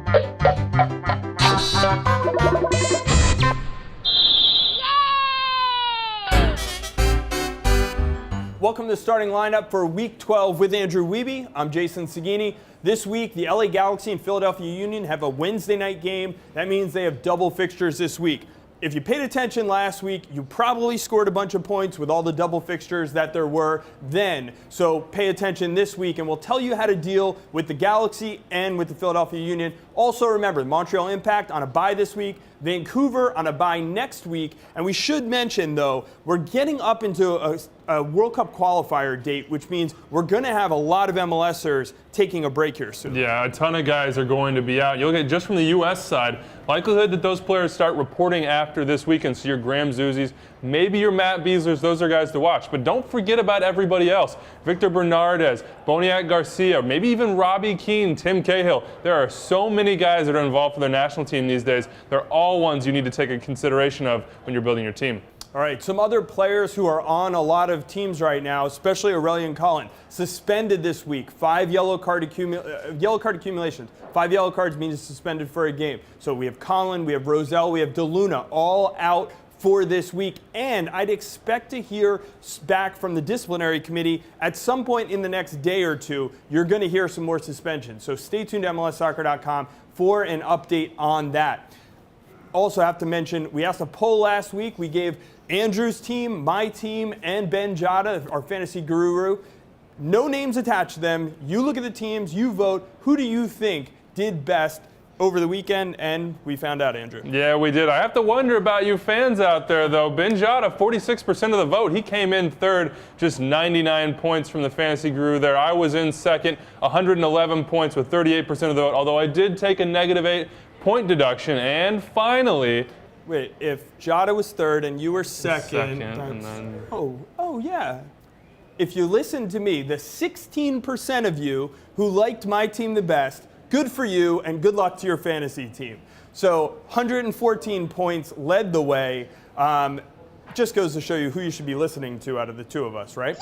Welcome to the starting lineup for Week 12 with Andrew Wiebe. I'm Jason Saghini. This week, the LA Galaxy and Philadelphia Union have a Wednesday night game. That means they have double fixtures this week. If you paid attention last week, you probably scored a bunch of points with all the double fixtures that there were then. So pay attention this week, and we'll tell you how to deal with the Galaxy and with the Philadelphia Union. Also remember, Montreal Impact on a bye this week, Vancouver on a bye next week. And we should mention, though, we're getting up into a World Cup qualifier date, which means we're going to have a lot of MLSers taking a break here soon. Yeah, a ton of guys are going to be out. You'll get, just from the U.S. side, likelihood that those players start reporting after this weekend. So your Graham Zuzis, maybe your Matt Beaslers, those are guys to watch. But don't forget about everybody else. Victor Bernardez, Boniak Garcia, maybe even Robbie Keane, Tim Cahill. There are so many guys that are involved for their national team these days. They're all ones you need to take a consideration of when you're building your team. All right, some other players who are on a lot of teams right now, especially Aurelian Collin, suspended this week. 5 yellow card accumulations. 5 yellow cards means suspended for a game. So we have Collin, we have Rosell, we have DeLuna, all out for this week. And I'd expect to hear back from the disciplinary committee at some point in the next day or two. You're going to hear some more suspensions. So stay tuned to MLSsoccer.com for an update on that. Also have to mention, we asked a poll last week. We gave Andrew's team, my team, and Ben Jada, our fantasy guru. No names attached to them. You look at the teams, you vote. Who do you think did best over the weekend? And we found out, Andrew. Yeah, we did. I have to wonder about you fans out there, though. Ben Jada, 46% of the vote. He came in third, just 99 points from the fantasy guru there. I was in second, 111 points with 38% of the vote, although I did take a -8 point deduction. And finally, wait, if Jada was third and you were second, and then oh yeah. If you listen to me, the 16% of you who liked my team the best, good for you and good luck to your fantasy team. So 114 points led the way. Just goes to show you who you should be listening to out of the two of us, right?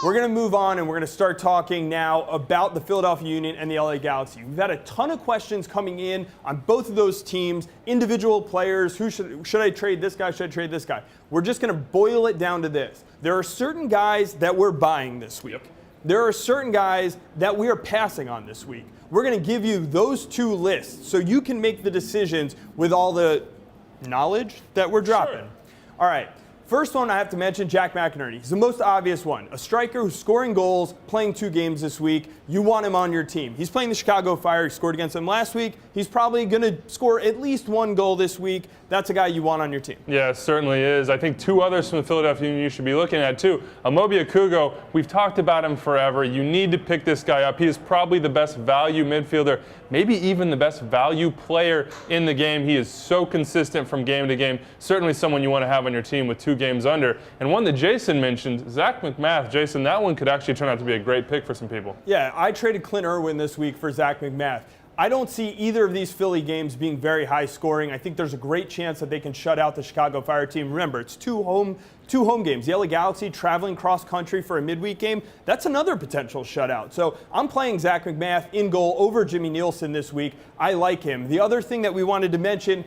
We're going to move on, and we're going to start talking now about the Philadelphia Union and the LA Galaxy. We've had a ton of questions coming in on both of those teams, individual players, who should I trade this guy, should I trade this guy? We're just going to boil it down to this. There are certain guys that we're buying this week. There are certain guys that we are passing on this week. We're going to give you those two lists so you can make the decisions with all the knowledge that we're dropping. Sure. All right. First one I have to mention, Jack McInerney. He's the most obvious one. A striker who's scoring goals, playing 2 games this week. You want him on your team. He's playing the Chicago Fire. He scored against them last week. He's probably going to score at least 1 goal this week. That's a guy you want on your team. Yeah, it certainly is. I think 2 others from the Philadelphia Union you should be looking at, too. Amobi Okugo, we've talked about him forever. You need to pick this guy up. He is probably the best value midfielder, maybe even the best value player in the game. He is so consistent from game to game. Certainly someone you want to have on your team with 2 games under. And one that Jason mentioned, Zach McMath. Jason, that one could actually turn out to be a great pick for some people. Yeah, I traded Clint Irwin this week for Zach McMath. I don't see either of these Philly games being very high scoring. I think there's a great chance that they can shut out the Chicago Fire team. Remember, it's two home games. The LA Galaxy traveling cross country for a midweek game. That's another potential shutout. So I'm playing Zach McMath in goal over Jimmy Nielsen this week. I like him. The other thing that we wanted to mention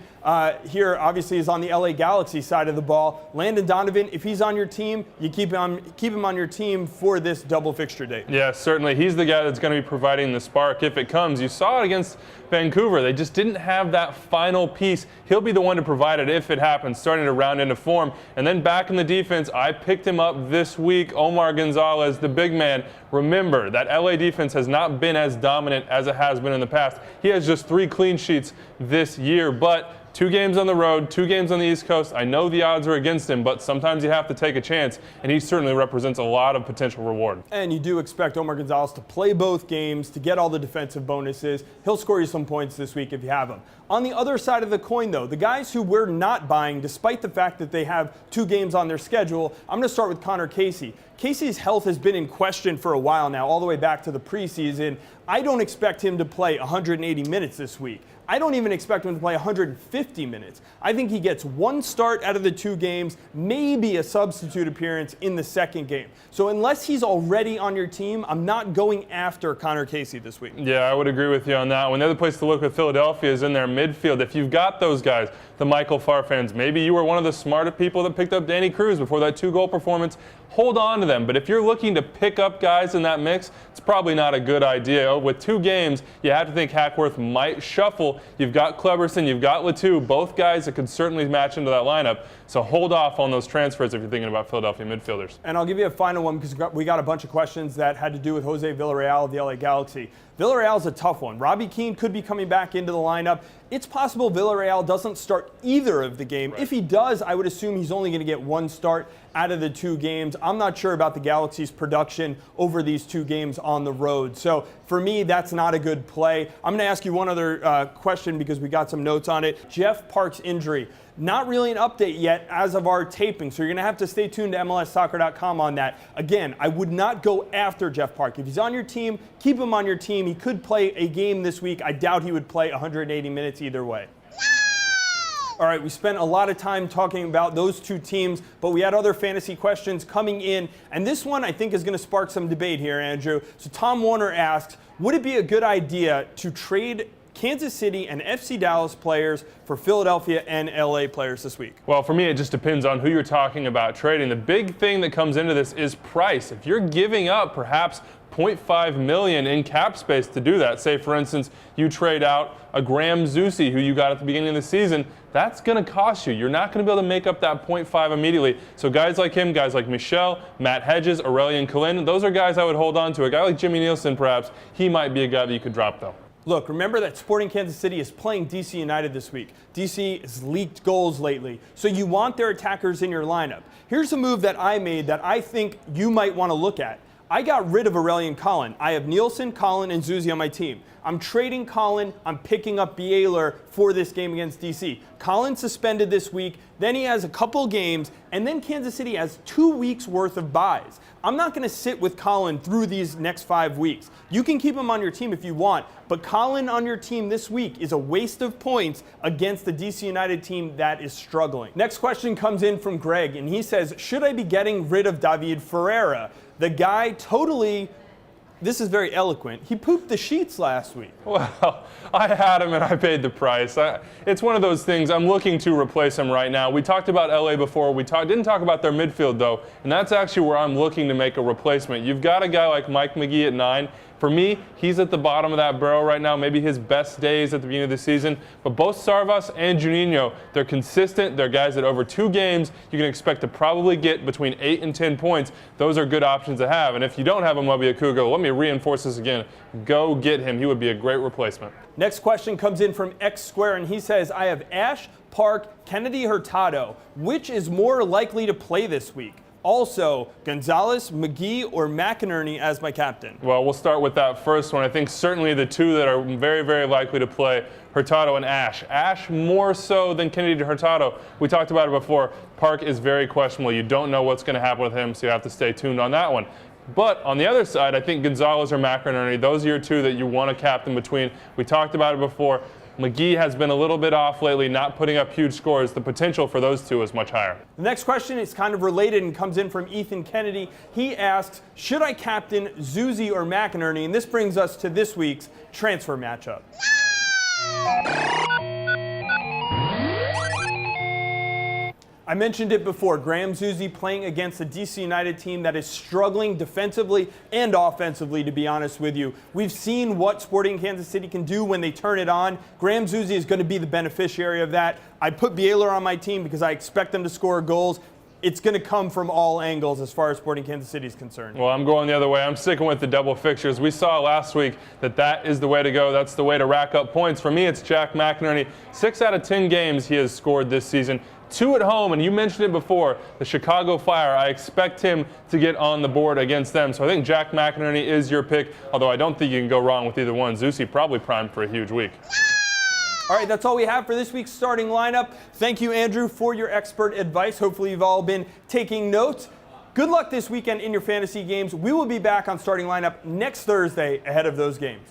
here, obviously, is on the LA Galaxy side of the ball. Landon Donovan, if he's on your team, you keep him on your team for this double fixture date. Yeah, certainly. He's the guy that's going to be providing the spark if it comes. You saw it against Vancouver. They just didn't have that final piece. He'll be the one to provide it if it happens, starting to round into form. And then back in the defense, I picked him up this week, Omar Gonzalez, the big man. Remember, that LA defense has not been as dominant as it has been in the past. He has just 3 clean sheets this year, but 2 games on the road, 2 games on the East Coast. I know the odds are against him, but sometimes you have to take a chance, and he certainly represents a lot of potential reward. And you do expect Omar Gonzalez to play both games, to get all the defensive bonuses. He'll score you some points this week if you have him. On the other side of the coin, though, the guys who we're not buying, despite the fact that they have 2 games on their schedule, I'm going to start with Connor Casey. Casey's health has been in question for a while now, all the way back to the preseason. I don't expect him to play 180 minutes this week. I don't even expect him to play 150 minutes. I think he gets one start out of the 2 games, maybe a substitute appearance in the second game. So unless he's already on your team, I'm not going after Connor Casey this week. Yeah, I would agree with you on that one. The other place to look with Philadelphia is in their midfield. If you've got those guys, the Michael Farfans, maybe you were one of the smarter people that picked up Danny Cruz before that 2-goal performance, hold on to them. But if you're looking to pick up guys in that mix, it's probably not a good idea. With 2 games, you have to think Hackworth might shuffle. You've got Cleberson, you've got Latou, both guys that could certainly match into that lineup. So hold off on those transfers if you're thinking about Philadelphia midfielders. And I'll give you a final one because we got a bunch of questions that had to do with Jose Villarreal of the LA Galaxy. Villarreal's a tough one. Robbie Keane could be coming back into the lineup. It's possible Villarreal doesn't start either of the game. Right. If he does, I would assume he's only going to get 1 start out of the 2 games. I'm not sure about the Galaxy's production over these 2 games on the road. So for me, that's not a good play. I'm going to ask you one other question because we got some notes on it. Jeff Park's injury. Not really an update yet as of our taping, so you're going to have to stay tuned to MLSsoccer.com on that. Again, I would not go after Jeff Park. If he's on your team, keep him on your team. He could play a game this week. I doubt he would play 180 minutes either way. All right, we spent a lot of time talking about those 2 teams, but we had other fantasy questions coming in, and this one I think is going to spark some debate here, Andrew. So Tom Warner asks, would it be a good idea to trade Kansas City and FC Dallas players for Philadelphia and LA players this week? Well, for me, it just depends on who you're talking about trading. The big thing that comes into this is price. If you're giving up perhaps $0.5 million in cap space to do that, say for instance, you trade out a Graham Zusi who you got at the beginning of the season, that's going to cost you. You're not going to be able to make up that 0.5 immediately. So guys like him, guys like Michel, Matt Hedges, Aurelian Kalin, those are guys I would hold on to. A guy like Jimmy Nielsen, perhaps, he might be a guy that you could drop though. Look, remember that Sporting Kansas City is playing DC United this week. DC has leaked goals lately, so you want their attackers in your lineup. Here's a move that I made that I think you might want to look at. I got rid of Aurelian Collin. I have Nielsen, Collin, and Zusi on my team. I'm trading Collin. I'm picking up Bielor for this game against DC. Collin suspended this week. Then he has a couple games, and then Kansas City has 2 weeks worth of buys. I'm not going to sit with Collin through these next 5 weeks. You can keep him on your team if you want, but Collin on your team this week is a waste of points against the DC United team that is struggling. Next question comes in from Greg, and he says, should I be getting rid of David Ferreira? The guy totally, this is very eloquent, he pooped the sheets last week. Well, I had him and I paid the price. It's one of those things, I'm looking to replace him right now. We talked about LA before, didn't talk about their midfield though, and that's actually where I'm looking to make a replacement. You've got a guy like Mike McGee at 9. For me, he's at the bottom of that barrel right now, maybe his best days at the beginning of the season. But both Sarvas and Juninho, they're consistent. They're guys that over 2 games, you can expect to probably get between 8 and 10 points. Those are good options to have. And if you don't have a Mobi Akugo, let me reinforce this again. Go get him. He would be a great replacement. Next question comes in from X Square, and he says, I have Ash, Park, Kennedy Hurtado. Which is more likely to play this week? Also, Gonzalez, McGee, or McInerney as my captain? Well, we'll start with that first one. I think certainly the 2 that are very, very likely to play, Hurtado and Ash. Ash more so than Kennedy to Hurtado. We talked about it before. Park is very questionable. You don't know what's going to happen with him, so you have to stay tuned on that one. But on the other side, I think Gonzalez or McInerney, those are your 2 that you want to captain between. We talked about it before. McGee has been a little bit off lately, not putting up huge scores. The potential for those 2 is much higher. The next question is kind of related and comes in from Ethan Kennedy. He asks, should I captain Zusi or McInerney? And this brings us to this week's transfer matchup. I mentioned it before, Graham Zusi playing against a DC United team that is struggling defensively and offensively, to be honest with you. We've seen what Sporting Kansas City can do when they turn it on. Graham Zusi is going to be the beneficiary of that. I put Bielor on my team because I expect them to score goals. It's going to come from all angles as far as Sporting Kansas City is concerned. Well, I'm going the other way. I'm sticking with the double fixtures. We saw last week that is the way to go. That's the way to rack up points. For me, it's Jack McInerney. 6 out of 10 games he has scored this season. 2 at home, and you mentioned it before, the Chicago Fire. I expect him to get on the board against them. So I think Jack McInerney is your pick, although I don't think you can go wrong with either one. Zusi probably primed for a huge week. All right, that's all we have for this week's starting lineup. Thank you, Andrew, for your expert advice. Hopefully you've all been taking notes. Good luck this weekend in your fantasy games. We will be back on starting lineup next Thursday ahead of those games.